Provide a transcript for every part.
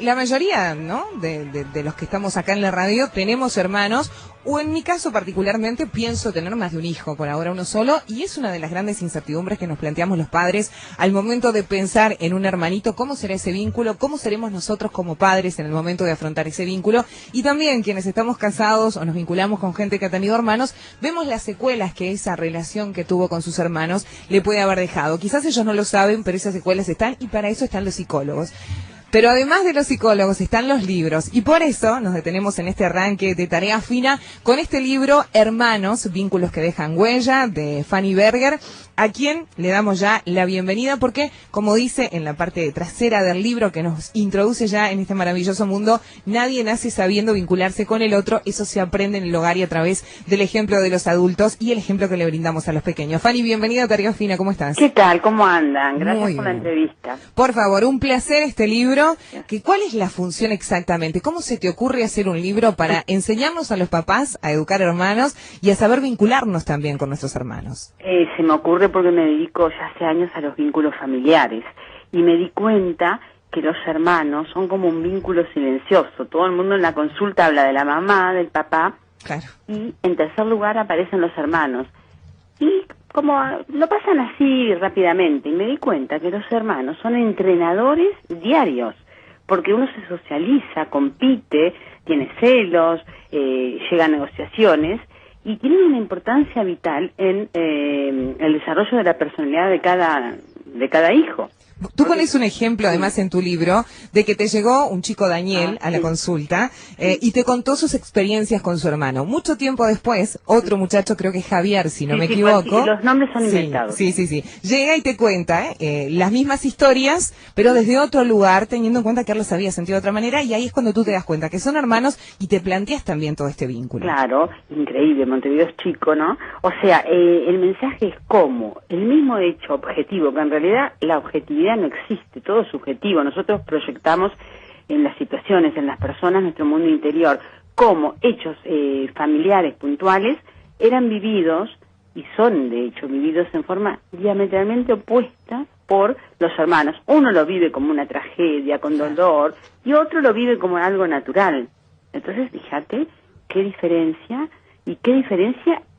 La mayoría, ¿no? De los que estamos acá en la radio tenemos hermanos, o en mi caso particularmente pienso tener más de un hijo, por ahora uno solo, y es una de las grandes incertidumbres que nos planteamos los padres al momento de pensar en un hermanito, cómo será ese vínculo, cómo seremos nosotros como padres en el momento de afrontar ese vínculo, y también quienes estamos casados o nos vinculamos con gente que ha tenido hermanos, vemos las secuelas que esa relación que tuvo con sus hermanos le puede haber dejado. Quizás ellos no lo saben, pero esas secuelas están, y para eso están los psicólogos. Pero además de los psicólogos están los libros, y por eso nos detenemos en este arranque de Tarea Fina con este libro Hermanos, vínculos que dejan huella, de Fanny Berger, a quien le damos ya la bienvenida porque, como dice en la parte trasera del libro que nos introduce ya en este maravilloso mundo, nadie nace sabiendo vincularse con el otro, eso se aprende en el hogar y a través del ejemplo de los adultos y el ejemplo que le brindamos a los pequeños. Fanny, bienvenida a Tarea Fina, ¿cómo estás? ¿Qué tal? ¿Cómo andan? Gracias Muy por la bien. entrevista. Por favor, un placer este libro. ¿Cuál es la función exactamente? ¿Cómo se te ocurre hacer un libro para enseñarnos a los papás a educar hermanos y a saber vincularnos también con nuestros hermanos? Se me ocurre porque me dedico ya hace años a los vínculos familiares y me di cuenta que los hermanos son como un vínculo silencioso. Todo el mundo en la consulta habla de la mamá, del papá, Claro. y en tercer lugar aparecen los hermanos. Y como lo pasan así rápidamente, y me di cuenta que los hermanos son entrenadores diarios, porque uno se socializa, compite, tiene celos, llega a negociaciones, y tienen una importancia vital en el desarrollo de la personalidad de cada hijo. Tú pones un ejemplo, además, en tu libro, de que te llegó un chico, Daniel, a la consulta, y te contó sus experiencias con su hermano. Mucho tiempo después, otro muchacho, creo que es Javier, si no me equivoco. Pues, los nombres son inventados. Sí. Llega y te cuenta las mismas historias, pero desde otro lugar, teniendo en cuenta que él los había sentido de otra manera, y ahí es cuando tú te das cuenta que son hermanos y te planteas también todo este vínculo. Claro, increíble, Montevideo es chico, ¿no? O sea, el mensaje es como el mismo hecho objetivo, que en realidad la objetividad no existe, todo es subjetivo. Nosotros proyectamos en las situaciones, en las personas, nuestro mundo interior, como hechos familiares puntuales eran vividos, y son de hecho vividos en forma diametralmente opuesta por los hermanos. Uno lo vive como una tragedia, con dolor, y otro lo vive como algo natural. Entonces, fíjate qué diferencia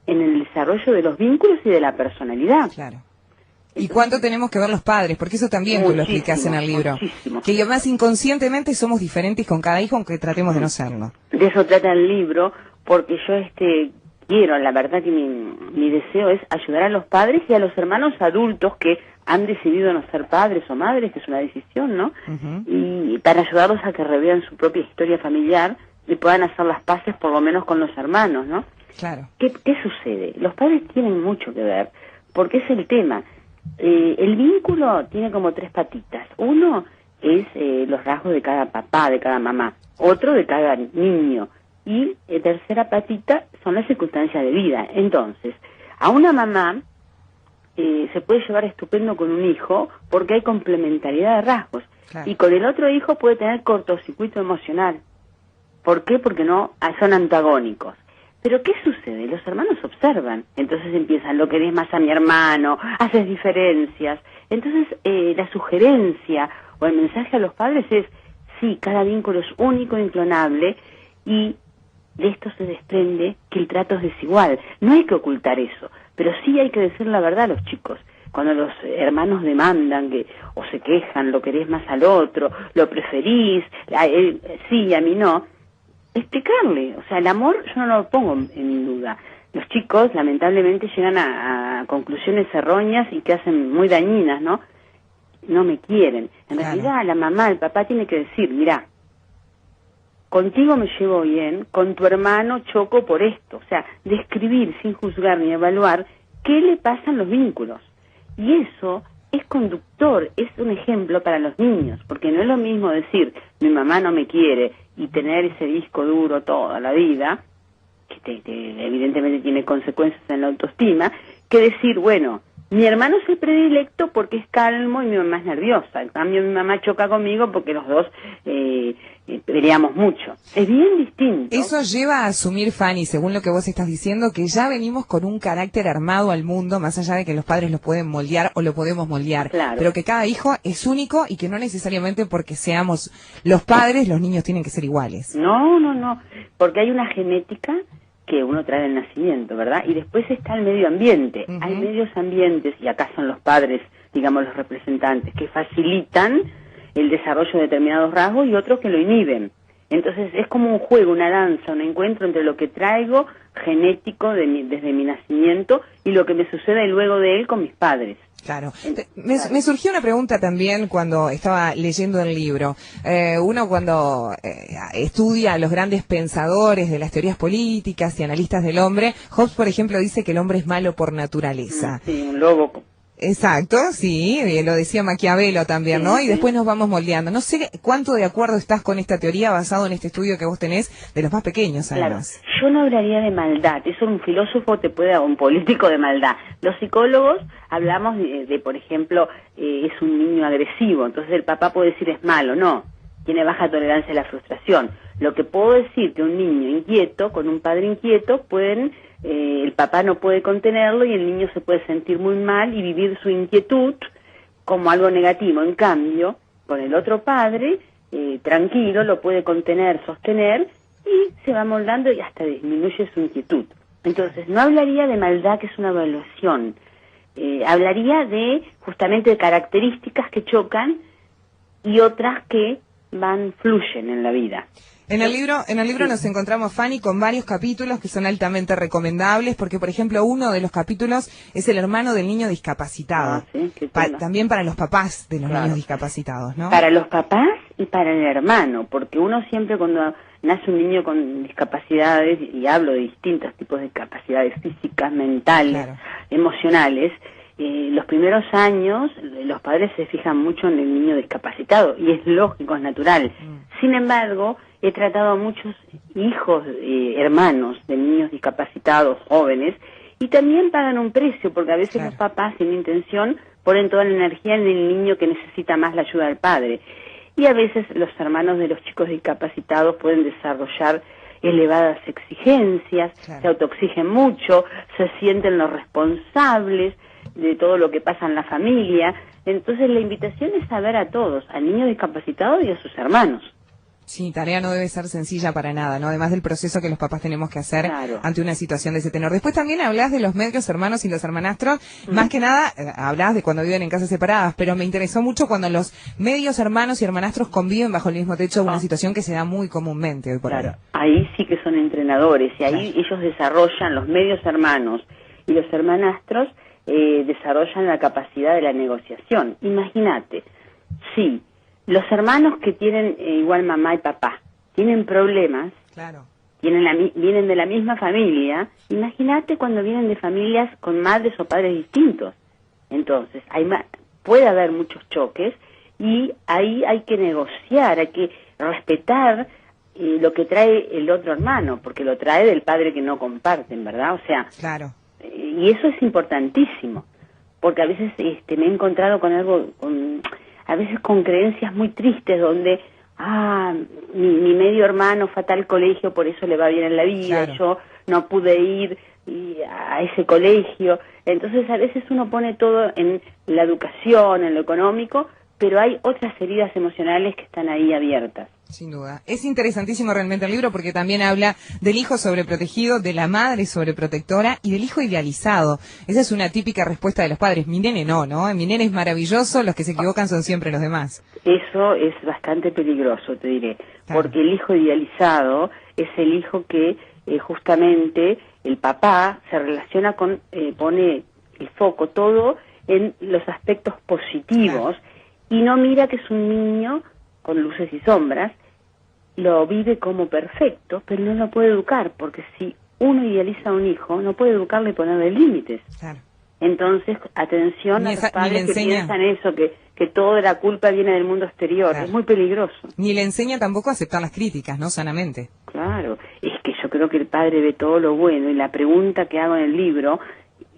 en el desarrollo de los vínculos y de la personalidad. Claro. ¿Y cuánto tenemos que ver los padres? Porque eso también tú lo explicás en el libro. Muchísimo. Que además inconscientemente somos diferentes con cada hijo, aunque tratemos de no serlo. De eso trata el libro, porque yo quiero, la verdad que mi deseo es ayudar a los padres y a los hermanos adultos que han decidido no ser padres o madres, que es una decisión, ¿no? Y para ayudarlos a que revean su propia historia familiar y puedan hacer las paces por lo menos con los hermanos, ¿no? Claro. ¿Qué sucede? Los padres tienen mucho que ver, porque es el tema. El vínculo tiene como tres patitas. Uno es los rasgos de cada papá, de cada mamá. Otro de cada niño. Y tercera patita son las circunstancias de vida. Entonces, a una mamá se puede llevar estupendo con un hijo porque hay complementariedad de rasgos. Claro. Y con el otro hijo puede tener cortocircuito emocional. ¿Por qué? Porque no son antagónicos. Pero ¿qué sucede? Los hermanos observan, entonces empiezan, lo querés más a mi hermano, haces diferencias. Entonces la sugerencia o el mensaje a los padres es, sí, cada vínculo es único, inclonable, y de esto se desprende que el trato es desigual. No hay que ocultar eso, pero sí hay que decir la verdad a los chicos. Cuando los hermanos demandan o se quejan, lo querés más al otro, lo preferís, a él sí y a mí no, explicarle, o sea, el amor yo no lo pongo en duda. Los chicos lamentablemente llegan a conclusiones erróneas y que hacen muy dañinas, ¿no? No me quieren. En realidad la mamá, el papá tiene que decir, mirá, contigo me llevo bien, con tu hermano choco por esto. O sea, describir sin juzgar ni evaluar qué le pasan los vínculos. Y eso es conductor, es un ejemplo para los niños, porque no es lo mismo decir, mi mamá no me quiere, y tener ese disco duro toda la vida, que evidentemente tiene consecuencias en la autoestima, que decir, bueno, mi hermano es el predilecto porque es calmo y mi mamá es nerviosa. En cambio, mi mamá choca conmigo porque los dos peleamos mucho. Es bien distinto. Eso lleva a asumir, Fanny, según lo que vos estás diciendo, que ya venimos con un carácter armado al mundo, más allá de que los padres lo pueden moldear o lo podemos moldear, Claro. pero que cada hijo es único y que no necesariamente porque seamos los padres, los niños tienen que ser iguales. No, no, no, porque hay una genética que uno trae del nacimiento, ¿verdad? Y después está el medio ambiente. Ujú. Hay medios ambientes, y acá son los padres, digamos los representantes, que facilitan el desarrollo de determinados rasgos y otros que lo inhiben. Entonces es como un juego, una danza, un encuentro entre lo que traigo genético desde mi nacimiento y lo que me sucede luego de él con mis padres. Claro. Me surgió una pregunta también cuando estaba leyendo el libro. Uno cuando estudia a los grandes pensadores de las teorías políticas y analistas del hombre, Hobbes, por ejemplo, dice que el hombre es malo por naturaleza. Sí, un lobo. Exacto, sí, lo decía Maquiavelo también, ¿no? Sí, Y sí. después nos vamos moldeando. No sé cuánto de acuerdo estás con esta teoría basado en este estudio que vos tenés de los más pequeños, Claro, además. yo no hablaría de maldad, eso un filósofo te puede, un político de maldad. Los psicólogos hablamos por ejemplo, es un niño agresivo, entonces el papá puede decir es malo, no, tiene baja tolerancia a la frustración. Lo que puedo decir que un niño inquieto, con un padre inquieto, el papá no puede contenerlo y el niño se puede sentir muy mal y vivir su inquietud como algo negativo. En cambio, con el otro padre, tranquilo, lo puede contener, sostener y se va moldando y hasta disminuye su inquietud. Entonces, no hablaría de maldad, que es una evaluación. Hablaría justamente de características que chocan y otras que fluyen en la vida. En el libro nos encontramos, Fanny, con varios capítulos que son altamente recomendables, porque, por ejemplo, uno de los capítulos es el hermano del niño discapacitado. Sí, qué tema. También para los papás de los Claro. niños discapacitados, ¿no? Para los papás y para el hermano, porque uno siempre cuando nace un niño con discapacidades, y hablo de distintos tipos de discapacidades físicas, mentales, Claro. emocionales, los primeros años los padres se fijan mucho en el niño discapacitado, y es lógico, es natural. Sin embargo, he tratado a muchos hijos, hermanos de niños discapacitados, jóvenes, y también pagan un precio, porque a veces Claro. los papás, sin intención, ponen toda la energía en el niño que necesita más la ayuda del padre. Y a veces los hermanos de los chicos discapacitados pueden desarrollar elevadas exigencias, Claro. se autoexigen mucho, se sienten los responsables de todo lo que pasa en la familia. Entonces la invitación es a ver a todos, al niño discapacitado y a sus hermanos. Sí, tarea no debe ser sencilla para nada, ¿no? Además del proceso que los papás tenemos que hacer Claro. ante una situación de ese tenor. Después también hablás de los medios hermanos y los hermanastros. Más que nada, hablás de cuando viven en casas separadas, pero me interesó mucho cuando los medios hermanos y hermanastros conviven bajo el mismo techo, una situación que se da muy comúnmente hoy por hoy. Claro, ahí sí que son entrenadores, y ahí ellos desarrollan, los medios hermanos y los hermanastros desarrollan la capacidad de la negociación. Imagínate, sí, los hermanos que tienen igual mamá y papá tienen problemas, Claro. vienen de la misma familia. Imagínate cuando vienen de familias con madres o padres distintos. Entonces, puede haber muchos choques y ahí hay que negociar, hay que respetar lo que trae el otro hermano, porque lo trae del padre que no comparten, ¿verdad? O sea, Claro. y eso es importantísimo, porque a veces me he encontrado con a veces con creencias muy tristes donde mi medio hermano fue a tal colegio, por eso le va bien en la vida, Claro. yo no pude ir a ese colegio. Entonces a veces uno pone todo en la educación, en lo económico, pero hay otras heridas emocionales que están ahí abiertas. Sin duda. Es interesantísimo realmente el libro porque también habla del hijo sobreprotegido, de la madre sobreprotectora y del hijo idealizado. Esa es una típica respuesta de los padres. Mi nene no, ¿no? Mi nene es maravilloso, los que se equivocan son siempre los demás. Eso es bastante peligroso, te diré, Claro. porque el hijo idealizado es el hijo que justamente el papá se relaciona con, pone el foco todo en los aspectos positivos, y no mira que es un niño con luces y sombras, lo vive como perfecto, pero no lo puede educar, porque si uno idealiza a un hijo, no puede educarle y ponerle límites. Claro. Entonces, atención a los Ni padres le que enseña. piensan eso, que toda la culpa viene del mundo exterior. Claro. Es muy peligroso. Ni le enseña tampoco a aceptar las críticas, ¿no? Sanamente. Claro, es que yo creo que el padre ve todo lo bueno, y la pregunta que hago en el libro,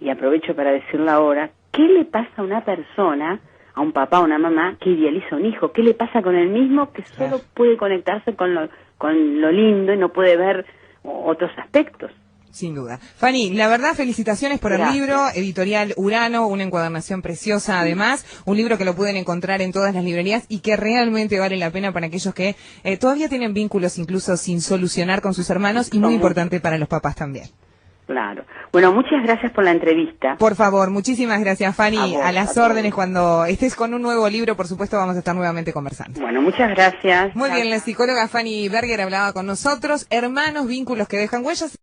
y aprovecho para decirla ahora, ¿qué le pasa a una persona, a un papá o una mamá que idealiza a un hijo. ¿Qué le pasa con el mismo que solo puede conectarse con lo lindo y no puede ver otros aspectos? Sin duda. Fanny, la verdad, felicitaciones por Gracias. el libro, Editorial Urano, una encuadernación preciosa además, un libro que lo pueden encontrar en todas las librerías y que realmente vale la pena para aquellos que todavía tienen vínculos incluso sin solucionar con sus hermanos y muy importante para los papás también. Claro. Bueno, muchas gracias por la entrevista. Por favor, muchísimas gracias, Fanny. A vos, A las a órdenes, todos. cuando estés con un nuevo libro, por supuesto, vamos a estar nuevamente conversando. Bueno, muchas gracias. Muy Chao. bien, la psicóloga Fanny Berger hablaba con nosotros. Hermanos, vínculos que dejan huellas.